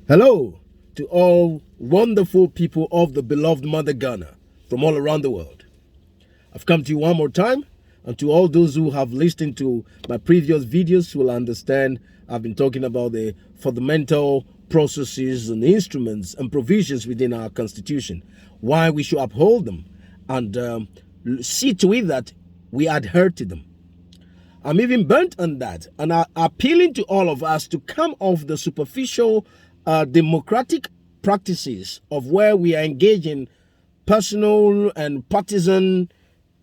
Hello to all wonderful people of the beloved mother Ghana from all around the world. I've come to you one more time, and to all those who have listened to my previous videos will understand I've been talking about the fundamental processes and instruments and provisions within our constitution, why we should uphold them and see to it that we adhere to them. I'm even burnt on that, and I'm appealing to all of us to come off the superficial democratic practices of where we are engaging personal and partisan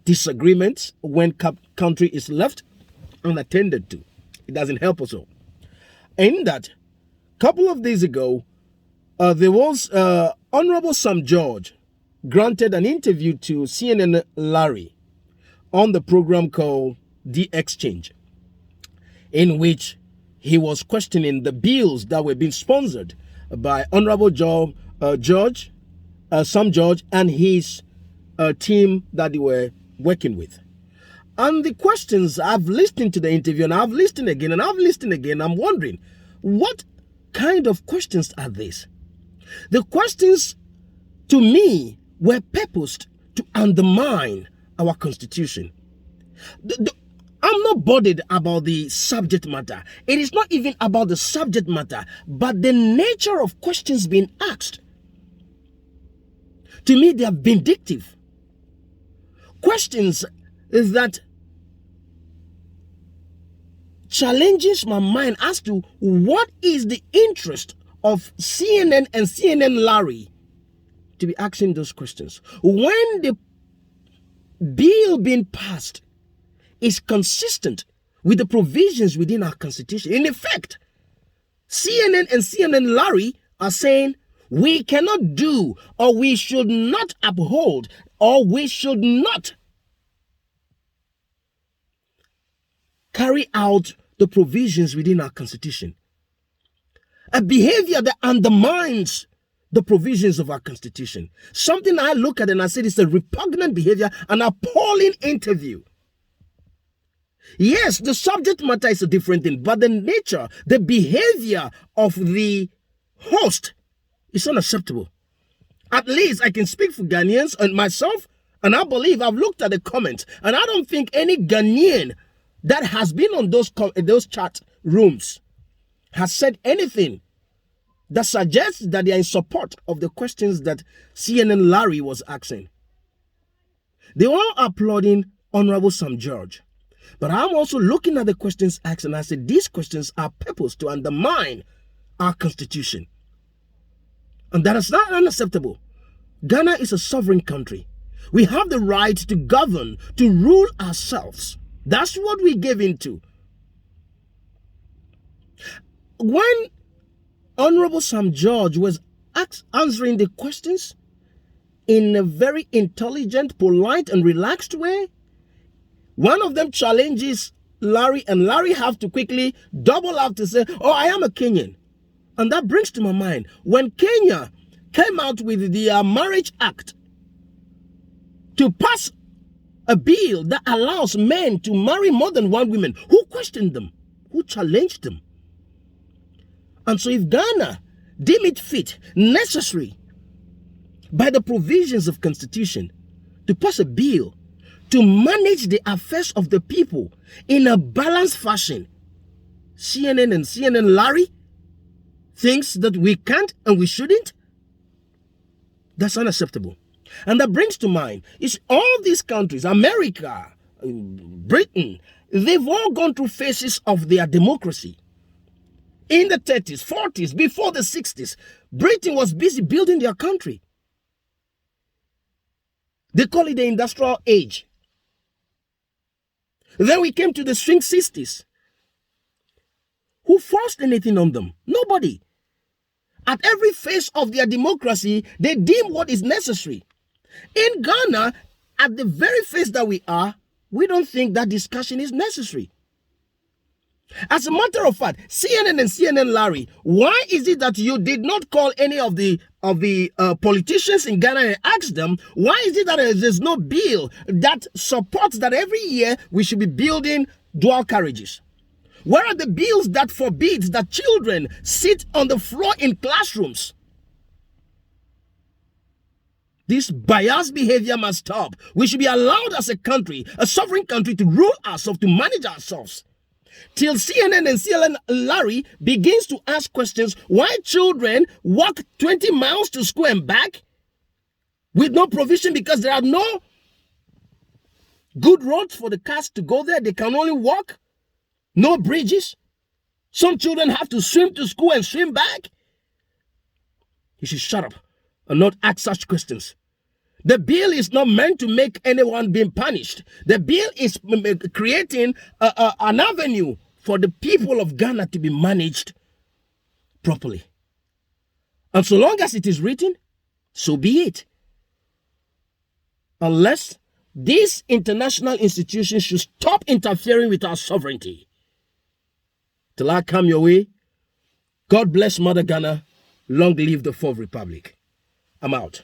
disagreements when country is left unattended to. It doesn't help us all. In that, a couple of days ago, there was Honourable Sam George granted an interview to CNN Larry on the program called The Exchange, in which he was questioning the bills that were being sponsored by Honourable Sam George and his team that they were working with. And the questions, I've listened to the interview and I've listened again and I've listened again. I'm wondering, what kind of questions are these? The questions, to me, were purposed to undermine our constitution. I'm not bothered about the subject matter. It is not even about the subject matter, but the nature of questions being asked. To me, they are vindictive. Questions that challenges my mind as to what is the interest of CNN and CNN Larry to be asking those questions. When the bill being passed is consistent with the provisions within our constitution. In effect, CNN and CNN Larry are saying we cannot do, or we should not uphold, or we should not carry out the provisions within our constitution. A behavior that undermines the provisions of our constitution. Something I look at and I say it's a repugnant behavior, an appalling interview. Yes, the subject matter is a different thing, but the nature, the behavior of the host is unacceptable. At least I can speak for Ghanaians and myself, and I believe I've looked at the comments, and I don't think any Ghanaian that has been on those chat rooms has said anything that suggests that they are in support of the questions that CNN Larry was asking. They were applauding Honourable Sam George. But I'm also looking at the questions asked, and I said these questions are purposed to undermine our constitution. And that is not unacceptable. Ghana is a sovereign country. We have the right to govern, to rule ourselves. That's what we gave into. When Honourable Sam George was answering the questions in a very intelligent, polite, and relaxed way, one of them challenges Larry, and Larry have to quickly double up to say, oh, I am a Kenyan. And that brings to my mind, when Kenya came out with the Marriage Act to pass a bill that allows men to marry more than one woman, who questioned them? Who challenged them? And so if Ghana deem it fit, necessary, by the provisions of Constitution, to pass a bill to manage the affairs of the people in a balanced fashion, CNN and CNN Larry thinks that we can't and we shouldn't? That's unacceptable. And that brings to mind is all these countries, America, Britain, they've all gone through phases of their democracy. In the 30s, 40s, before the 60s, Britain was busy building their country. They call it the industrial age. Then we came to the swing 60s. Who forced anything on them? Nobody. At every phase of their democracy, they deem what is necessary. In Ghana, at the very phase that we are, we don't think that discussion is necessary. As a matter of fact, CNN and CNN Larry, why is it that you did not call any of the politicians in Ghana and ask them, why is it that there's no bill that supports that every year we should be building dual carriages? Where are the bills that forbids that children sit on the floor in classrooms? This biased behavior must stop. We should be allowed as a country, a sovereign country, to rule ourselves, to manage ourselves. Till CNN and CLN Larry begins to ask questions why children walk 20 miles to school and back with no provision because there are no good roads for the cars to go there. They can only walk. No bridges. Some children have to swim to school and swim back. You should shut up and not ask such questions. The bill is not meant to make anyone being punished. The bill is creating an avenue for the people of Ghana to be managed properly. And so long as it is written, so be it. Unless these international institutions should stop interfering with our sovereignty. Till I come your way, God bless Mother Ghana. Long live the Fourth Republic. I'm out.